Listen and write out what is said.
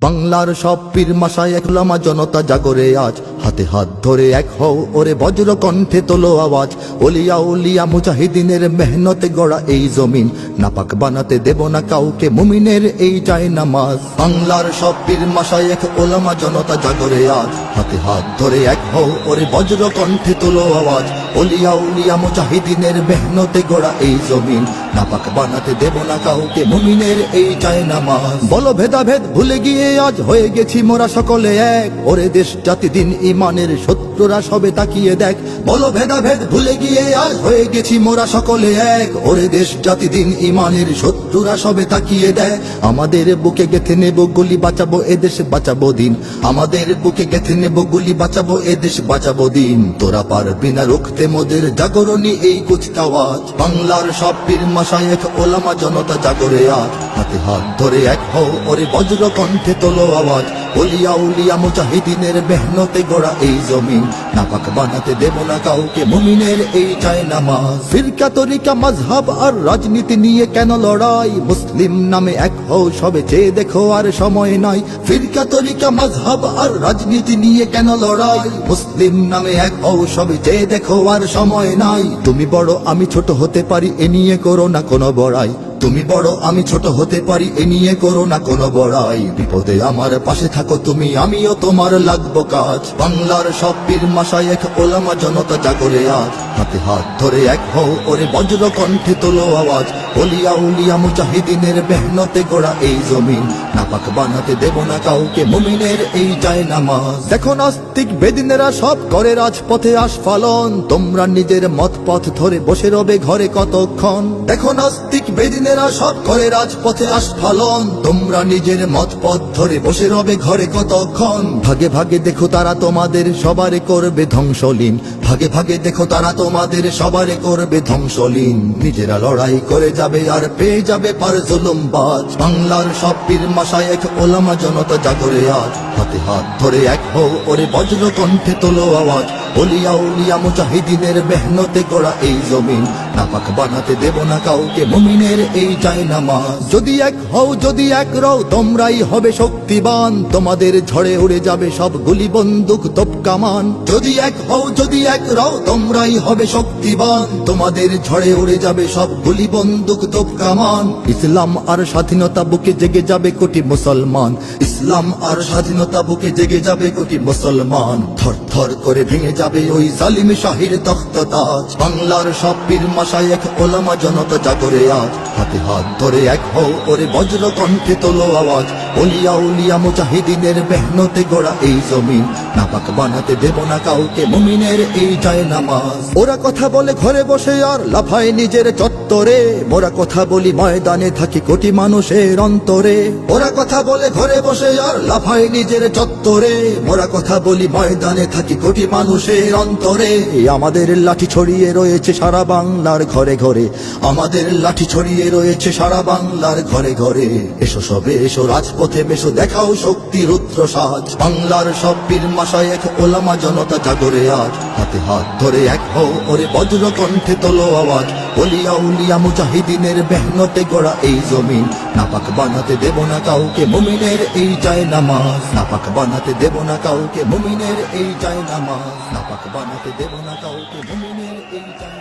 বাংলার সব পীর মাশায়েখ উলামা জনতা জাগরে আজ, হাতে হাত ধরে এক হও ওরে বজ্র কণ্ঠে তোলো আওয়াজ। ওলিয়া উলিয়া মুজাহিদিনের মেহনতে গড়া এই জমিন, নাপাক বানাতে দেব না কাউকে মুমিনের এই চাই নামাজ। বাংলার সব পীর মাশায়েখ উলামা জনতা জাগরে আজ, হাতে হাত ধরে এক হও ওরে বজ্র কণ্ঠে তোলো আওয়াজ। ওলিয়া উলিয়া মুজাহিদিনের মেহনতে গড়া এই জমিন, নাপাক বানাতে দেব না কাউকে মুমিনের এই চাই নামাজ। বলো ভেদাভেদ ভুলে গিয়ে আজ হয়ে গেছি মোরা সকলে এক, ওরে দেশ জাতি দিন ইমানের শত্রুরা সবে তাকিয়ে দেখ। বলো ভেদাভেদ ভুলে গিয়ে আজ হয়ে গেছি মোরা সকলে এক, ওরে দেশ জাতি দিন ইমানের শত্রুরা সবে তাকিয়ে দেখ। আমাদের বুকে গেথে নেব গুলি, বাঁচাবো এদেশ বাঁচাবো দিন। আমাদের বুকে গেথে নেব গুলি, বাঁচাবো এদেশ বাঁচাবো দিন। তোরা পারবি না রুখতে মোদের জাগরণী এই কুচকাওয়াজ। বাংলার সব পীর মাশায়েখ ওলামা জনতা জাগরে আজ, হাতে হাত ধরে এক হও ওরে বজ্র কণ্ঠে তোলো আওয়াজ। ওলিয়া উলিয়া মুজাহিদিনের মেহনতে গড়া এই জমিন, নাপাক বানাতে দেব না কাউকে মুমিনের এই চাই নামাজ। ফিরকা তরিকা মাযহাব আর রাজনীতি নিয়ে কেন লড়াই, মুসলিম নামে এক হও সবে চেয়ে দেখো আর সময় নাই। ফিরকা তরিকা মাযহাব আর রাজনীতি নিয়ে কেন লড়াই, মুসলিম নামে এক হও সবে চেয়ে দেখো আর সময় নাই। তুমি বড় আমি ছোট হতে পারি এ নিয়ে করো না কোনো বড়াই, তুমি বড় আমি ছোট হতে পারি এ নিয়ে করো না কোনো বড়াই। বিপদে আমার পাশে থাকো তুমি, আমিও তোমার লাগবো কাজ। বাংলার সব পীর মাশায়েখ ওলামা জনতা জাগরে আজ, হাতে হাত ধরে এক হও ওরে বজ্র কণ্ঠে তোলো আওয়াজ। ওলিয়া উলিয়া মুজাহিদিনের মেহনতে গড়া এই জমিন, নাপাক বানাতে দেব না কাউকে মুমিনের এই চাই নামাজ। দেখো নাস্তিক বেদিনেরা সব করে রাজপথে আস্ফালন, তোমরা নিজের মত পথ ধরে বসে রবে ঘরে কতক্ষণ। দেখো নাস্তিক বেদিনেরা সব করে রাজপথে আস্ফালন, তোমরা নিজের মত পথ ধরে বসে রবে ঘরে কতক্ষণ। ভাগে ভাগে দেখো তারা তোমাদের সবারে করবে ধ্বংসলীন, ভাগে ভাগে দেখো তারা তোমাদের সবারে করবে ধ্বংসলীন। নিজেরা লড়াই করে যাবে আর পেয়ে যাবে পার জুলুমবাজ। বাংলার সব পীর মাশায়েখ ওলামা জনতা জাগরে আজ, হাতে হাত ধরে এক হও ওরে বজ্র কণ্ঠে তোলো আওয়াজ। ওলিয়া উলিয়া মুজাহিদিনের মেহনতে গড়া এই জমিন, নাপাক বানাতে দেব না কাউকে মুমিনের এই চাই নামাজ। যদি এক হও যদি এক রও তোমরাই হবে শক্তিবান, তোমাদের ঝড়ে উড়ে যাবে সব গুলি বন্দুক তোপ কামান। যদি এক হও যদি এক রও তোমরাই হবে শক্তিবান, তোমাদের ঝড়ে উড়ে যাবে সব গুলি বন্দুক তোপ কামান। ইসলাম আর স্বাধীনতা বুকে জেগে যাবে কোটি মুসলমান, ইসলাম আর স্বাধীনতা বুকে জেগে যাবে কোটি মুসলমান। থর থর করে ভেঙে যাবে ওই জালিম শাহির তখ্ততাজ। বাংলার সব পীর মাশায়েখ ওলামা জনতা জাগরে আজ, হাতে হাত ধরে এক হও ওরে বজ্র কণ্ঠে তোলো আওয়াজ। ওলিয়া উলিয়া মুজাহিদিনের মেহনতে গড়া এই জমিন, নাপাক বানাতে দেব না কাউকে মুমিনের এই চাই নামাজ। ওরা কথা বলে ঘরে বসে আর লাফায় নিজের চত্বরে, মোরা কথা বলি ময়দানে থাকি কোটি মানুষের অন্তরে। ওরা কথা বলে ঘরে বসে আর লাফায় নিজের চত্বরে, মোরা কথা বলি ময়দানে থাকি কোটি মানুষের অন্তরে। আমাদের লাঠি ছড়িয়ে রয়েছে সারা বাংলার ঘরে ঘরে, আমাদের লাঠি ছড়িয়ে রয়েছে সারা বাংলার ঘরে ঘরে। এসো সবে এসো রাজপথে বেশো দেখাও শক্তি রুদ্র সাজ। বাংলার সব পীর মাশায়েখ ওলামা জনতা জাগরে আজ, হাতে হাত ধরে এক হও ওরে বজ্র কণ্ঠে তোলো আওয়াজ। ওলিয়া উলিয়া মুজাহিদিনের মেহনতে গড়া এই জমিন, নাপাক বানাতে দেব না কাউকে মুমিনের এই চাই নামাজ। নাপাক বানাতে দেব না কাউকে মুমিনের এই চাই নামাজ, নাপাক বানাতে দেব না কাউকে মুমিনের এই চাই